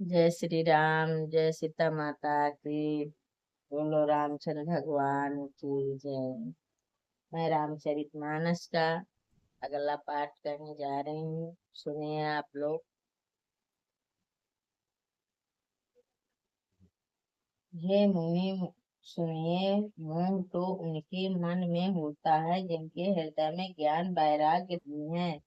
जय श्री राम, जय सीता माता की। बोलो रामचंद्र भगवान की जय। मैं रामचरितमानस का अगला पाठ करने जा रही हूँ। सुनिए आप लोग। हे मुनि सुनिए। मोह तो उनके मन में होता है जिनके हृदय में ज्ञान वैराग्य नहीं है।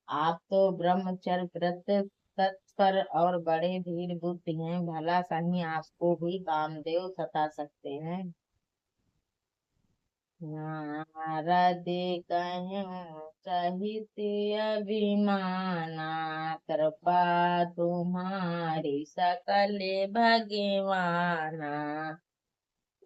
आप तो ब्रह्मचर्य व्रत तत्पर और बड़े धीर बुद्धि हैं। भला कहीं आपको भी कामदेव सता सकते हैं। नारद कहूँ सहित अभिमाना, कृपा तुम्हारी सकल भगवाना।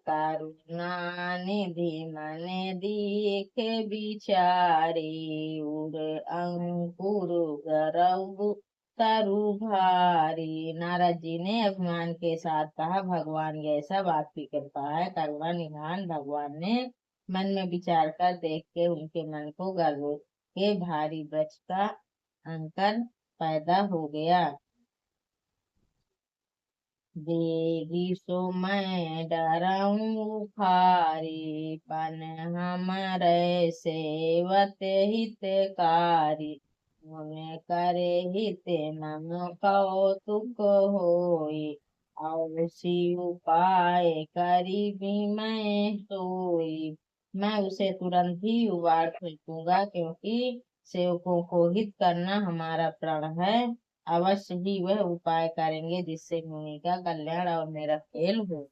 करुणा निधि मन दीख बिचारी, उर अंकुर गरव तरु भारी। नारद जी ने अभिमान के साथ कहा, भगवान यह सब आपकी कृपा है। करुणा निधान भगवान ने मन में विचार कर देख के उनके मन को गर्व के भारी वृक्ष का अंकर पैदा हो गया। देवी सो मैं डरऊं खारी, पन हमरे सेवत हितकारी। मुने करे हित मम कौतुक होई, और सी उपाय करी भी मैं सोई। मैं उसे तुरंत ही उबाड़ फेंकूंगा, क्योंकि सेवकों को हित करना हमारा प्रण है। अवश्य ही वह उपाय करेंगे जिससे मुनि का कल्याण और मेरा खेल हो।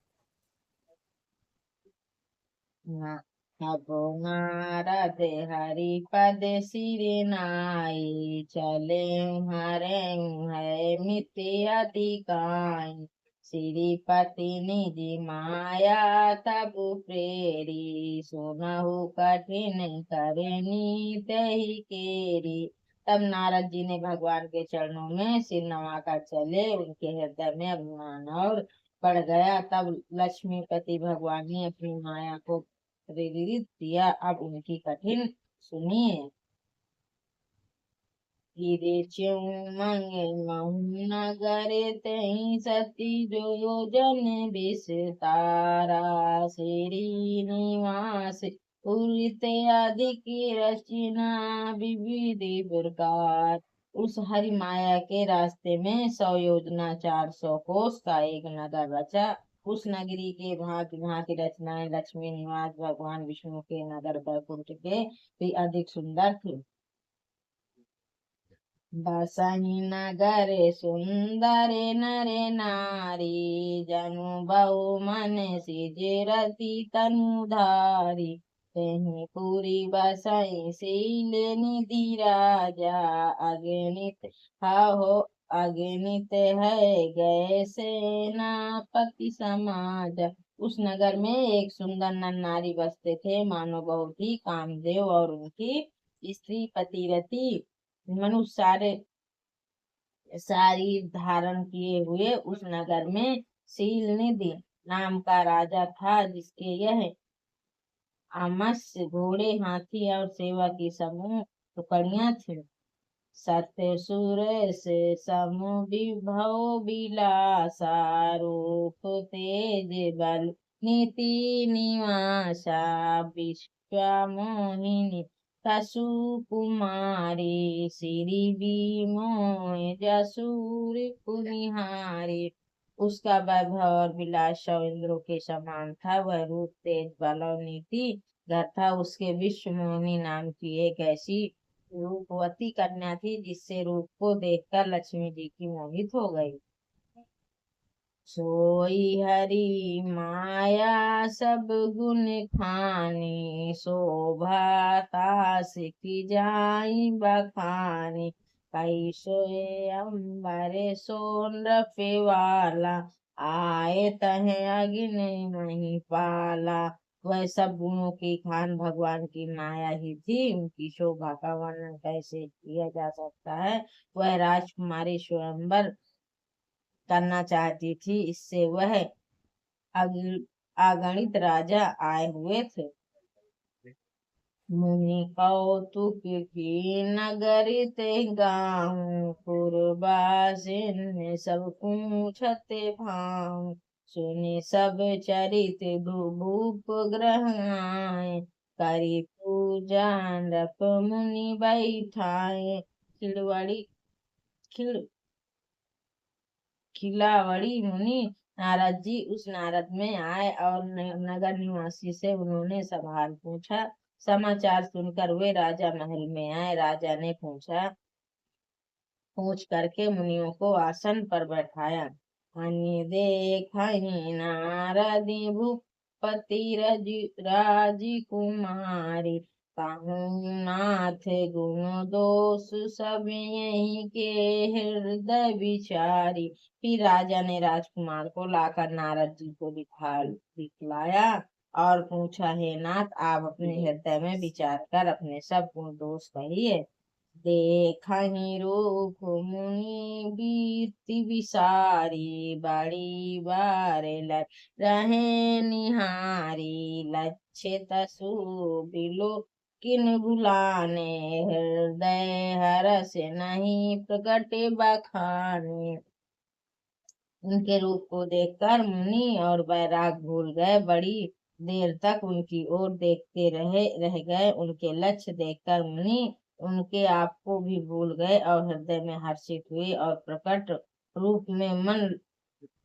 अब नारद हरि पद सिर नाई, चले हरे है मित्य अधिकाई। श्रीपति निज माया तब प्रेरी, सुनहु कठिन करनी तही केरी। तब नारद जी ने भगवान के चरणों में सिर नवाकर चले। उनके हृदय में अभिमान और बढ़ गया। तब लक्ष्मीपति भगवान ने अपनी माया को प्रेरित किया। अब उनकी कठिन सुनिए। गिरे च्युमंग महु नगर तहि, सती जो जन विस्तारा। श्री निवास पुरित अधिक रचना, विविध प्रकार। उस हरि माया के रास्ते में 100 योजना 400 कोस का एक नगर रचा। उस नगरी के भांति भांति रचनाएं लक्ष्मी निवास भगवान विष्णु के नगर बैकुंठ के भी अधिक सुंदर थे। बसहि नगर सुंदर नर नारी, जनु बहु मन सिज रति तनु धारी। तेहि पुरी बसहि शील निधि राजा, अगणित हो अगणित है गए सेनापति समाज। उस नगर में एक सुंदर नर नारी बसते थे, मानो बहुत ही कामदेव और उनकी स्त्री पतिरथी मनुष्य सारी धारण किए हुए उस नगर में शील निधि नाम का राजा था, जिसके यह अमस्य घोड़े हाथी और सेवा की समूह टुकड़ियां थी। सत्य सुर से समूह विभव विलासा, रूप तेज बल नीति निवासा। विश्वमोहिनी कसु कुमारी, श्री विमोह जसूर कुनिहारी। उसका वैभव और विलास सौ इंद्रों के समान था। वह रूप तेज बल और नीति घर था। उसके विश्व मोहिनी नाम की एक ऐसी रूपवती कन्या थी, जिससे रूप को देखकर लक्ष्मी जी की मोहित हो गई। सोई हरि माया सब गुण खानी, शोभा तास की जाई बखानी। कई सोए अम्बरे सोन रफे वाला, आए तहे अग्नि नहीं पाला। वह सब गुणों की खान भगवान की माया ही थी। उनकी शोभा का वर्णन कैसे किया जा सकता है। वह राजकुमारी स्वयंवर करना चाहती थी, इससे वह अगणित राजा आए हुए थे। मुनि कौतुक की नगरी ते गाऊं, पुरबासिन सब पूछते भाऊं। सुनि सब चरित भूप ग्रह आए, करी पूजा नृप मुनि बैठाए। खिलवड़ी खिल खिलावड़ी मुनि नारद जी उस नारद में आए और नगर निवासी से उन्होंने सवाल पूछा। समाचार सुनकर वे राजा महल में आए। राजा ने पूछ करके मुनियों को आसन पर बैठाया। अन्य देखहि नारद भूपति राजकुमारी, कहूँ नाथ गुण दोष सब यही के हृदय विचारी। फिर राजा ने राजकुमार को लाकर नारद जी को दिखलाया और पूछा, हे नाथ, आप अपने हृदय में विचार कर अपने सब गुण दोष कहिए। देखहि रूप मुनि बीति विसारी, बड़ी बारे रहे निहारी। लक्षित बिलो किन बुलाने, हृदय हरस नहीं प्रकट बखाने। उनके रूप को देखकर मुनि और बैराग भूल गए। बड़ी देर तक उनकी ओर देखते रह गए। उनके लक्ष्य देखकर मुनि उनके आप को भी भूल गए और हृदय में हर्षित हुए और प्रकट रूप में मन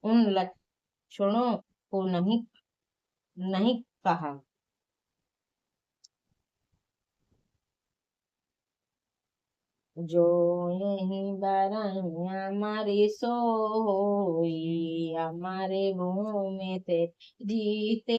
उन लक्षणों को नहीं नहीं कहा। जो यही बरन हमारी सोई, हमारे भूमि ते जीते